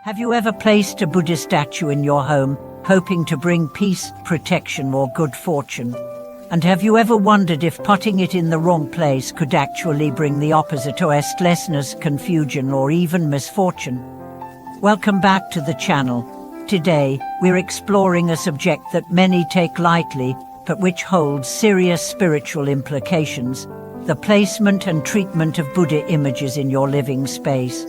Have you ever placed a Buddha statue in your home, hoping to bring peace, protection, or good fortune? And have you ever wondered if putting it in the wrong place could actually bring the opposite, or restlessness, confusion, or even misfortune? Welcome back to the channel. Today, we're exploring a subject that many take lightly, but which holds serious spiritual implications: the placement and treatment of Buddha images in your living space.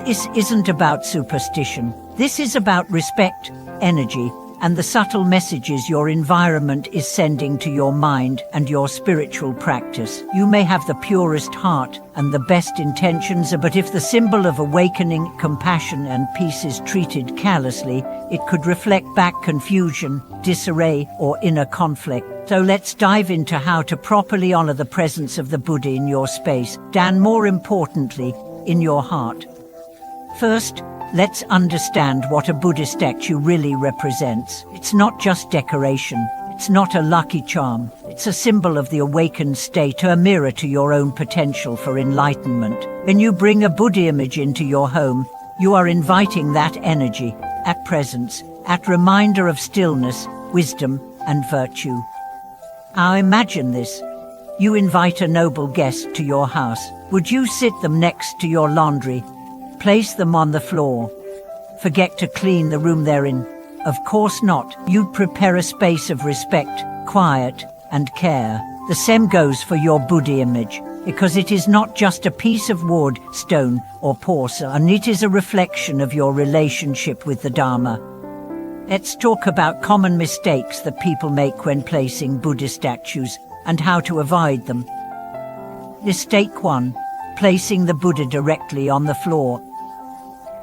This isn't about superstition. This is about respect, energy, and the subtle messages your environment is sending to your mind and your spiritual practice. You may have the purest heart and the best intentions, but if the symbol of awakening, compassion, and peace is treated carelessly, it could reflect back confusion, disarray, or inner conflict. So let's dive into how to properly honor the presence of the Buddha in your space, and more importantly, in your heart. First, let's understand what a Buddha statue really represents. It's not just decoration. It's not a lucky charm. It's a symbol of the awakened state, a mirror to your own potential for enlightenment. When you bring a Buddha image into your home, you are inviting that energy, at presence, at reminder of stillness, wisdom, and virtue. Now imagine this. You invite a noble guest to your house. Would you sit them next to your laundry? Place them on the floor? Forget to clean the room they're in? Of course not. You'd prepare a space of respect, quiet, and care. The same goes for your Buddha image, because it is not just a piece of wood, stone, or porcelain. It is a reflection of your relationship with the Dharma. Let's talk about common mistakes that people make when placing Buddha statues and how to avoid them. Mistake 1. Placing the Buddha directly on the floor.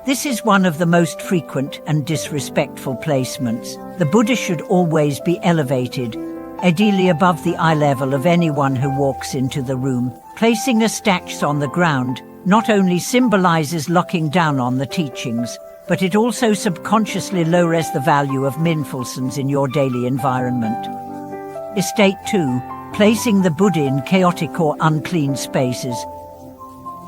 This is one of the most frequent and disrespectful placements. The Buddha should always be elevated, ideally above the eye level of anyone who walks into the room. Placing a statue on the ground not only symbolizes locking down on the teachings, but it also subconsciously lowers the value of mindfulness in your daily environment. Mistake 2. Placing the Buddha in chaotic or unclean spaces.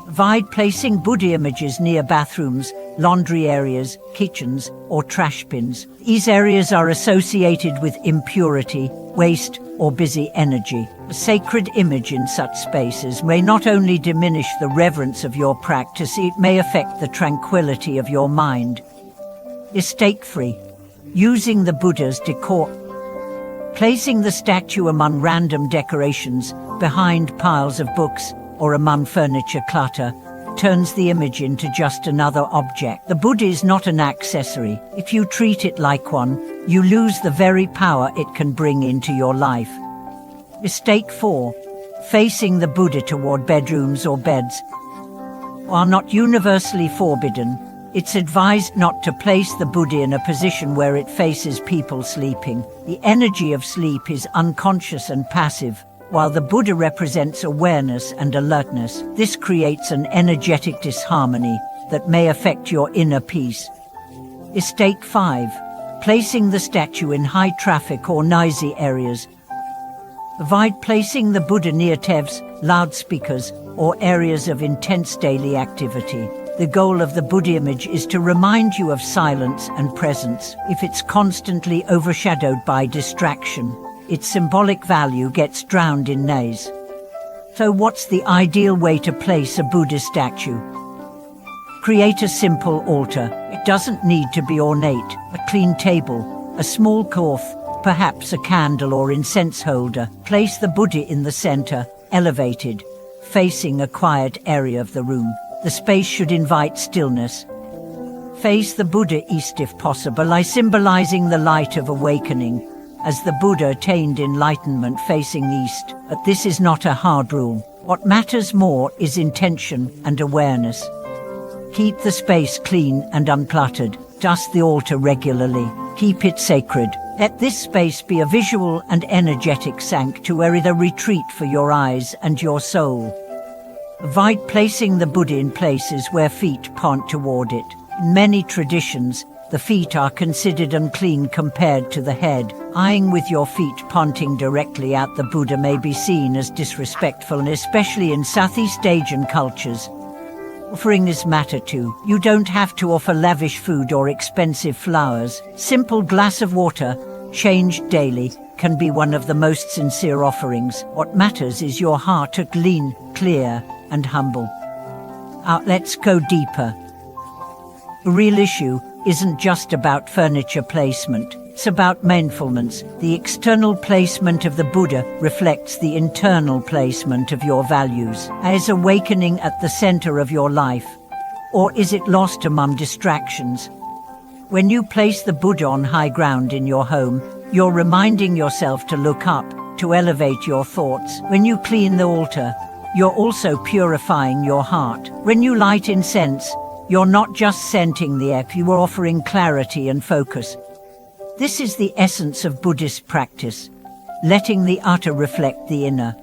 Avoid placing Buddha images near bathrooms, laundry areas, kitchens, or trash bins. These areas are associated with impurity, waste, or busy energy. A sacred image in such spaces may not only diminish the reverence of your practice, it may affect the tranquility of your mind. Mistake 3. Using the Buddha's decor. Placing the statue among random decorations, behind piles of books, or among furniture clutter, turns the image into just another object. The Buddha is not an accessory. If you treat it like one, you lose the very power it can bring into your life. Mistake 4. Facing the Buddha toward bedrooms or beds. While not universally forbidden, it's advised not to place the Buddha in a position where it faces people sleeping. The energy of sleep is unconscious and passive, while the Buddha represents awareness and alertness. This creates an energetic disharmony that may affect your inner peace. Mistake 5. Placing the statue in high traffic or noisy areas. Avoid placing the Buddha near TVs, loudspeakers, or areas of intense daily activity. The goal of the Buddha image is to remind you of silence and presence. If it's constantly overshadowed by distraction, its symbolic value gets drowned in noise. So what's the ideal way to place a Buddha statue? Create a simple altar. It doesn't need to be ornate. A clean table, a small cloth, perhaps a candle or incense holder. Place the Buddha in the center, elevated, facing a quiet area of the room. The space should invite stillness. Face the Buddha east if possible, symbolizing the light of awakening, as the Buddha attained enlightenment facing east. But this is not a hard rule. What matters more is intention and awareness. Keep the space clean and uncluttered. Dust the altar regularly. Keep it sacred. Let this space be a visual and energetic sanctuary, a retreat for your eyes and your soul. Avoid placing the Buddha in places where feet point toward it. In many traditions, the feet are considered unclean compared to the head. Eyeing with your feet pointing directly at the Buddha may be seen as disrespectful, and especially in Southeast Asian cultures. Offerings matter too. You don't have to offer lavish food or expensive flowers. Simple glass of water, changed daily, can be one of the most sincere offerings. What matters is your heart, clean, clear, and humble. Let's go deeper. The real issue isn't just about furniture placement. It's about mindfulness. The external placement of the Buddha reflects the internal placement of your values. Is awakening at the center of your life? Or is it lost among distractions? When you place the Buddha on high ground in your home, you're reminding yourself to look up, to elevate your thoughts. When you clean the altar, you're also purifying your heart. When you light incense, you're not just scenting the air, you are offering clarity and focus. This is the essence of Buddhist practice, letting the outer reflect the inner.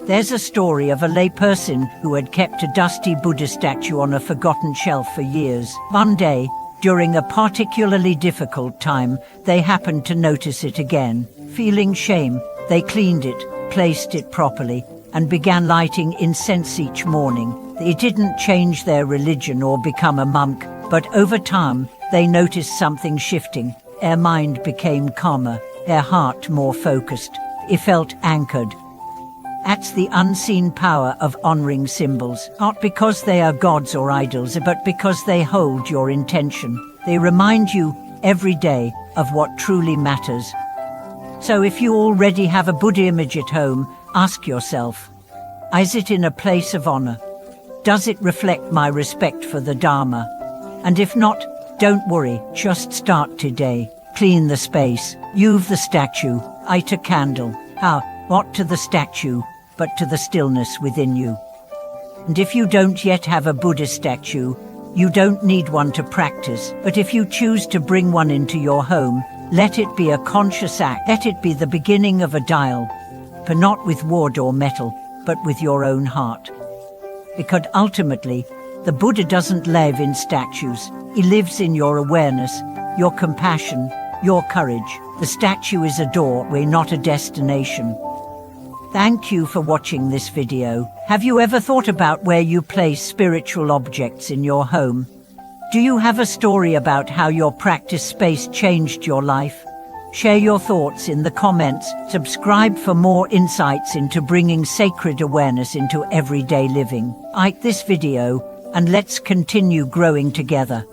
There's a story of a layperson who had kept a dusty Buddha statue on a forgotten shelf for years. One day, during a particularly difficult time, they happened to notice it again. Feeling shame, they cleaned it, placed it properly, and began lighting incense each morning. They didn't change their religion or become a monk, but over time, they noticed something shifting. Their mind became calmer, their heart more focused. It felt anchored. That's the unseen power of honoring symbols, not because they are gods or idols, but because they hold your intention. They remind you every day of what truly matters. So if you already have a Buddha image at home, ask yourself, is it in a place of honor? Does it reflect my respect for the Dharma? And if not, don't worry, just start today. Clean the space, use the statue, light a candle. Not to the statue, but to the stillness within you. And if you don't yet have a Buddha statue, you don't need one to practice. But if you choose to bring one into your home, let it be a conscious act. Let it be the beginning of a dialogue, but not with wood or metal, but with your own heart. Because ultimately, the Buddha doesn't live in statues. He lives in your awareness, your compassion, your courage. The statue is a doorway, not a destination. Thank you for watching this video. Have you ever thought about where you place spiritual objects in your home? Do you have a story about how your practice space changed your life? Share your thoughts in the comments. Subscribe for more insights into bringing sacred awareness into everyday living. Like this video, and let's continue growing together.